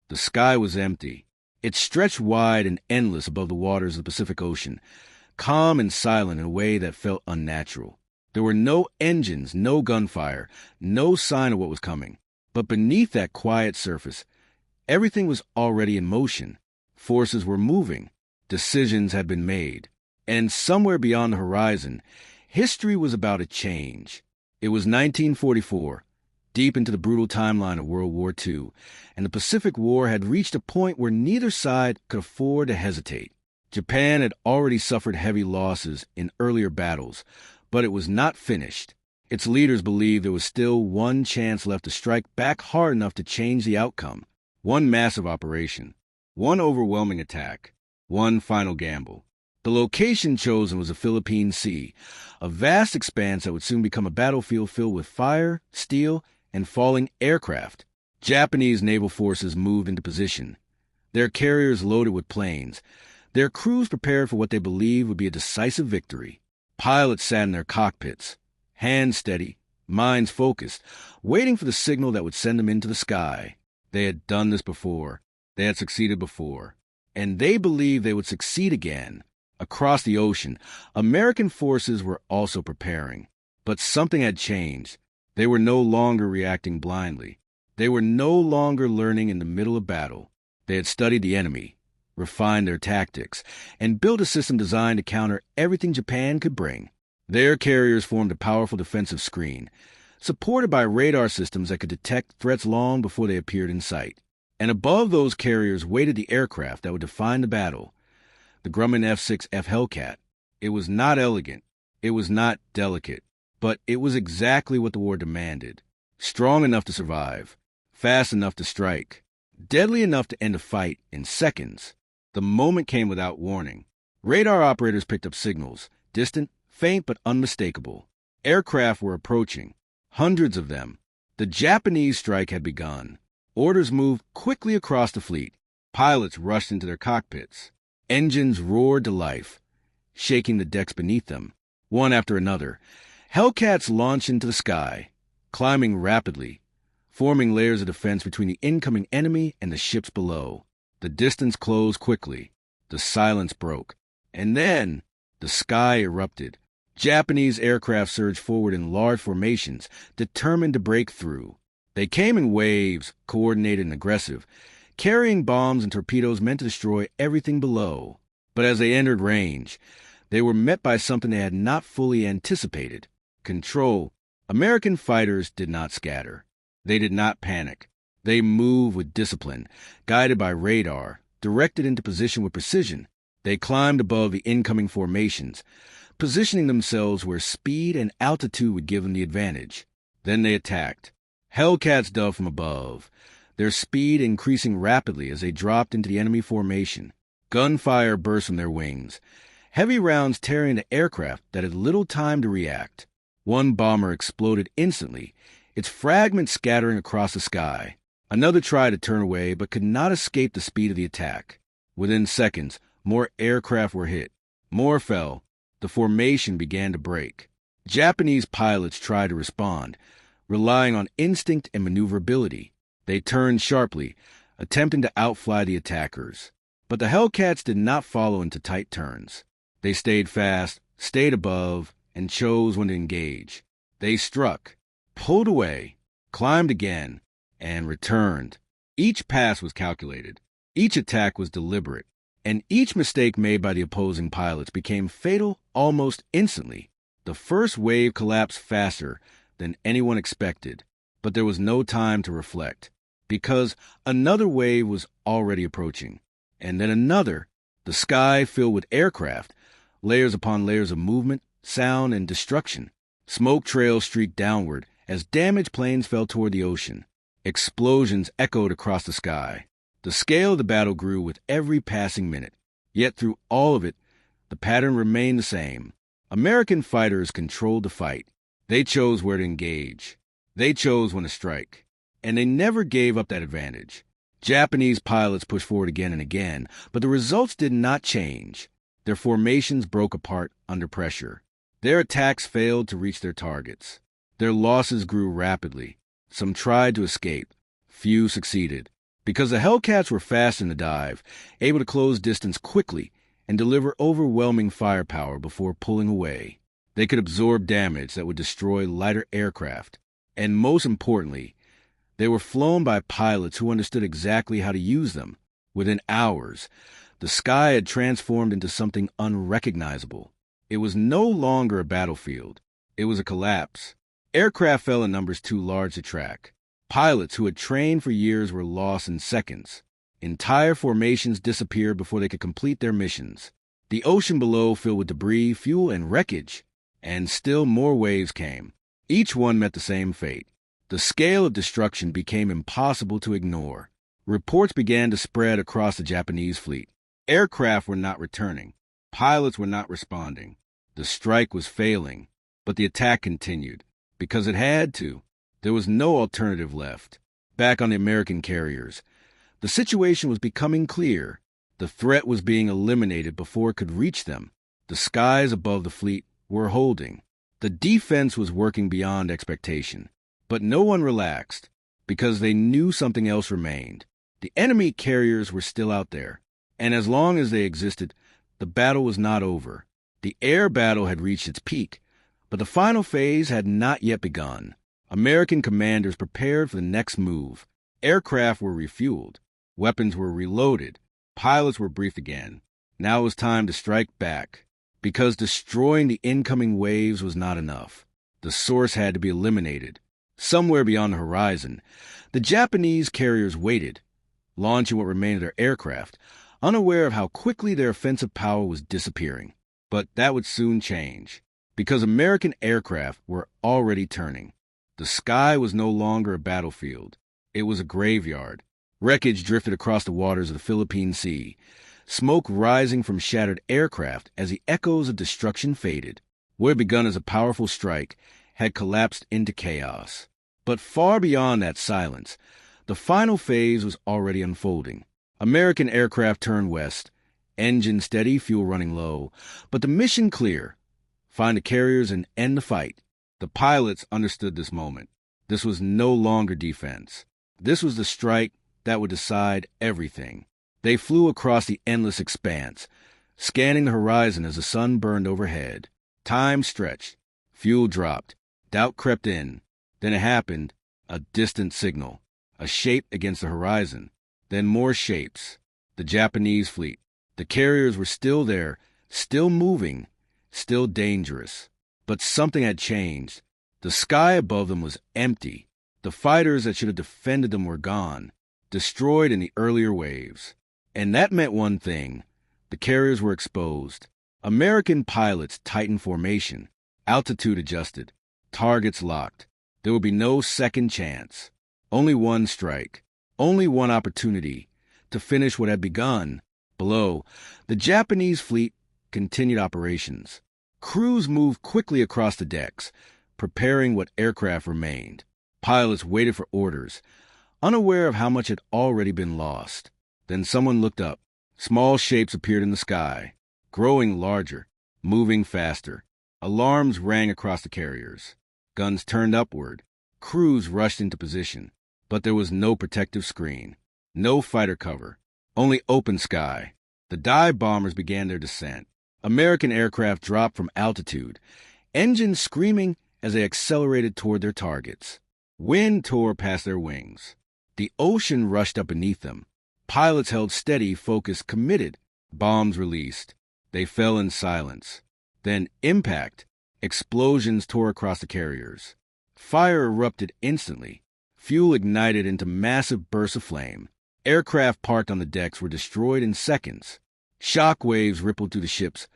The sky was empty. It stretched wide and endless above the waters of the Pacific Ocean, calm and silent in a way that felt unnatural. There were no engines, no gunfire, no sign of what was coming. But beneath that quiet surface, everything was already in motion. Forces were moving. Decisions had been made. And somewhere beyond the horizon, history was about to change. It was 1944, deep into the brutal timeline of World War II, and the Pacific War had reached a point where neither side could afford to hesitate. Japan had already suffered heavy losses in earlier battles, but it was not finished. Its leaders believed there was still one chance left to strike back hard enough to change the outcome. One massive operation, one overwhelming attack, one final gamble. The location chosen was the Philippine Sea, a vast expanse that would soon become a battlefield filled with fire, steel, and falling aircraft. Japanese naval forces moved into position, their carriers loaded with planes, their crews prepared for what they believed would be a decisive victory. Pilots sat in their cockpits, hands steady, minds focused, waiting for the signal that would send them into the sky. They had done this before. They had succeeded before. And they believed they would succeed again. Across the ocean, American forces were also preparing. But something had changed. They were no longer reacting blindly. They were no longer learning in the middle of battle. They had studied the enemy, refined their tactics, and built a system designed to counter everything Japan could bring. Their carriers formed a powerful defensive screen, supported by radar systems that could detect threats long before they appeared in sight. And above those carriers waited the aircraft that would define the battle, the Grumman F6F Hellcat. It was not elegant, it was not delicate, but it was exactly what the war demanded. Strong enough to survive, fast enough to strike, deadly enough to end a fight in seconds. The moment came without warning. Radar operators picked up signals, distant, faint but unmistakable. Aircraft were approaching, hundreds of them. The Japanese strike had begun. Orders moved quickly across the fleet. Pilots rushed into their cockpits. Engines roared to life, shaking the decks beneath them. One after another, Hellcats launched into the sky, climbing rapidly, forming layers of defense between the incoming enemy and the ships below. The distance closed quickly. The silence broke. And then the sky erupted. Japanese aircraft surged forward in large formations, determined to break through. They came in waves, coordinated and aggressive, carrying bombs and torpedoes meant to destroy everything below. But as they entered range, they were met by something they had not fully anticipated: control. American fighters did not scatter. They did not panic. They moved with discipline, guided by radar, directed into position with precision. They climbed above the incoming formations, positioning themselves where speed and altitude would give them the advantage. Then they attacked. Hellcats dove from above, their speed increasing rapidly as they dropped into the enemy formation. Gunfire burst from their wings, heavy rounds tearing into aircraft that had little time to react. One bomber exploded instantly, its fragments scattering across the sky. Another tried to turn away but could not escape the speed of the attack. Within seconds, more aircraft were hit. More fell. The formation began to break. Japanese pilots tried to respond, relying on instinct and maneuverability. They turned sharply, attempting to outfly the attackers. But the Hellcats did not follow into tight turns. They stayed fast, stayed above, and chose when to engage. They struck, pulled away, climbed again, and returned. Each pass was calculated. Each attack was deliberate. And each mistake made by the opposing pilots became fatal almost instantly. The first wave collapsed faster than anyone expected, but there was no time to reflect, because another wave was already approaching, and then another, the sky filled with aircraft, layers upon layers of movement, sound, and destruction. Smoke trails streaked downward as damaged planes fell toward the ocean. Explosions echoed across the sky. The scale of the battle grew with every passing minute, yet through all of it, the pattern remained the same. American fighters controlled the fight. They chose where to engage. They chose when to strike. And they never gave up that advantage. Japanese pilots pushed forward again and again, but the results did not change. Their formations broke apart under pressure. Their attacks failed to reach their targets. Their losses grew rapidly. Some tried to escape. Few succeeded. Because the Hellcats were fast in the dive, able to close distance quickly and deliver overwhelming firepower before pulling away. They could absorb damage that would destroy lighter aircraft. And most importantly, they were flown by pilots who understood exactly how to use them. Within hours, the sky had transformed into something unrecognizable. It was no longer a battlefield. It was a collapse. Aircraft fell in numbers too large to track. Pilots who had trained for years were lost in seconds. Entire formations disappeared before they could complete their missions. The ocean below filled with debris, fuel, and wreckage. And still more waves came. Each one met the same fate. The scale of destruction became impossible to ignore. Reports began to spread across the Japanese fleet. Aircraft were not returning. Pilots were not responding. The strike was failing, but the attack continued. Because it had to. There was no alternative left. Back on the American carriers, the situation was becoming clear. The threat was being eliminated before it could reach them. The skies above the fleet were holding. The defense was working beyond expectation. But no one relaxed, because they knew something else remained. The enemy carriers were still out there, and as long as they existed, the battle was not over. The air battle had reached its peak, but the final phase had not yet begun. American commanders prepared for the next move. Aircraft were refueled. Weapons were reloaded. Pilots were briefed again. Now it was time to strike back, because destroying the incoming waves was not enough. The source had to be eliminated. Somewhere beyond the horizon, the Japanese carriers waited, launching what remained of their aircraft, unaware of how quickly their offensive power was disappearing. But that would soon change, because American aircraft were already turning. The sky was no longer a battlefield. It was a graveyard. Wreckage drifted across the waters of the Philippine Sea, smoke rising from shattered aircraft as the echoes of destruction faded. What had begun as a powerful strike had collapsed into chaos. But far beyond that silence, the final phase was already unfolding. American aircraft turned west, engine steady, fuel running low, but the mission clear: find the carriers and end the fight. The pilots understood this moment. This was no longer defense. This was the strike that would decide everything. They flew across the endless expanse, scanning the horizon as the sun burned overhead. Time stretched. Fuel dropped. Doubt crept in. Then it happened. A distant signal. A shape against the horizon. Then more shapes. The Japanese fleet. The carriers were still there, still moving, still dangerous. But something had changed. The sky above them was empty. The fighters that should have defended them were gone, destroyed in the earlier waves. And that meant one thing. The carriers were exposed. American pilots tightened formation. Altitude adjusted. Targets locked. There would be no second chance. Only one strike. Only one opportunity to finish what had begun. Below, the Japanese fleet continued operations. Crews moved quickly across the decks, preparing what aircraft remained. Pilots waited for orders, unaware of how much had already been lost. Then someone looked up. Small shapes appeared in the sky, growing larger, moving faster. Alarms rang across the carriers. Guns turned upward. Crews rushed into position. But there was no protective screen, no fighter cover, only open sky. The dive bombers began their descent. American aircraft dropped from altitude, engines screaming as they accelerated toward their targets. Wind tore past their wings. The ocean rushed up beneath them. Pilots held steady, focused, committed. Bombs released. They fell in silence. Then impact. Explosions tore across the carriers. Fire erupted instantly. Fuel ignited into massive bursts of flame. Aircraft parked on the decks were destroyed in seconds. Shock waves rippled through the ships,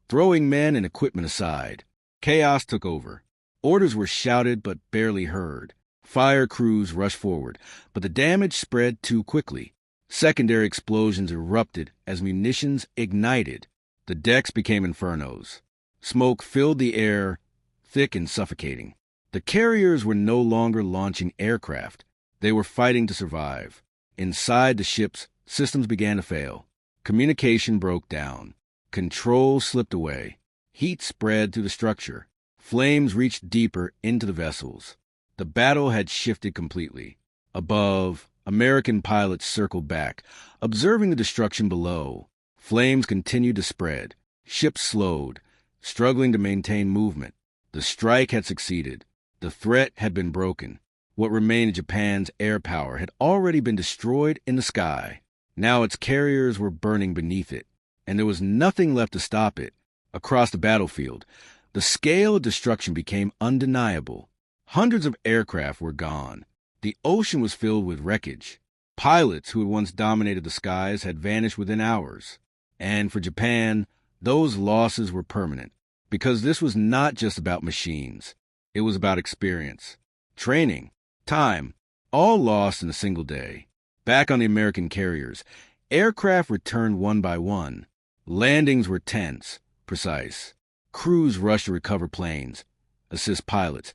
throwing men and equipment aside. Chaos took over. Orders were shouted but barely heard. Fire crews rushed forward, but the damage spread too quickly. Secondary explosions erupted as munitions ignited. The decks became infernos. Smoke filled the air, thick and suffocating. The carriers were no longer launching aircraft. They were fighting to survive. Inside the ships, systems began to fail. Communication broke down. Control slipped away. Heat spread through the structure. Flames reached deeper into the vessels. The battle had shifted completely. Above, American pilots circled back, observing the destruction below. Flames continued to spread. Ships slowed, struggling to maintain movement. The strike had succeeded. The threat had been broken. What remained of Japan's air power had already been destroyed in the sky. Now its carriers were burning beneath it, and there was nothing left to stop it. Across the battlefield, the scale of destruction became undeniable. Hundreds of aircraft were gone. The ocean was filled with wreckage. Pilots who had once dominated the skies had vanished within hours. And for Japan, those losses were permanent, because this was not just about machines. It was about experience, training, time, all lost in a single day. Back on the American carriers, aircraft returned one by one. Landings were tense, precise. Crews rushed to recover planes, assist pilots,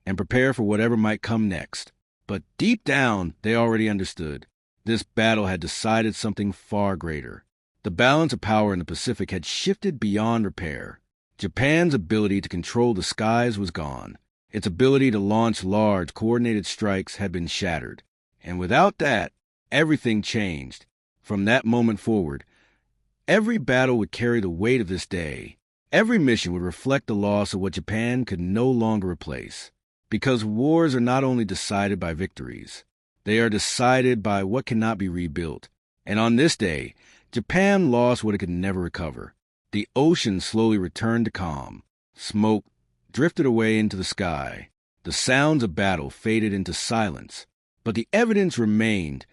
and prepare for whatever might come next. But deep down, they already understood. This battle had decided something far greater. The balance of power in the Pacific had shifted beyond repair. Japan's ability to control the skies was gone. Its ability to launch large, coordinated strikes had been shattered. And without that, everything changed. From that moment forward, every battle would carry the weight of this day. Every mission would reflect the loss of what Japan could no longer replace. Because wars are not only decided by victories, they are decided by what cannot be rebuilt. And on this day, Japan lost what it could never recover. The ocean slowly returned to calm. Smoke drifted away into the sky. The sounds of battle faded into silence. But the evidence remained,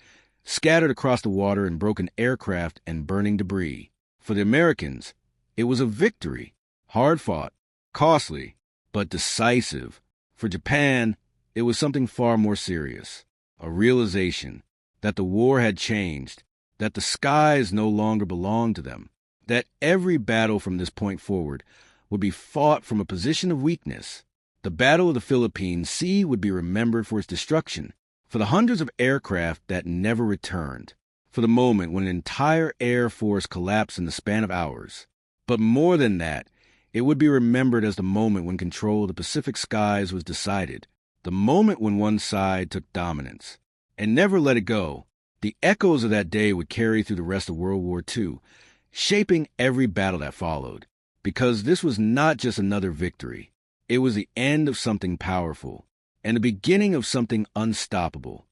scattered across the water in broken aircraft and burning debris. For the Americans, it was a victory, hard-fought, costly, but decisive. For Japan, it was something far more serious, a realization that the war had changed, that the skies no longer belonged to them, that every battle from this point forward would be fought from a position of weakness. The Battle of the Philippine Sea would be remembered for its destruction, for the hundreds of aircraft that never returned, for the moment when an entire air force collapsed in the span of hours. But more than that, it would be remembered as the moment when control of the Pacific skies was decided, the moment when one side took dominance, and never let it go. The echoes of that day would carry through the rest of World War II, shaping every battle that followed, because this was not just another victory. It was the end of something powerful, and the beginning of something unstoppable.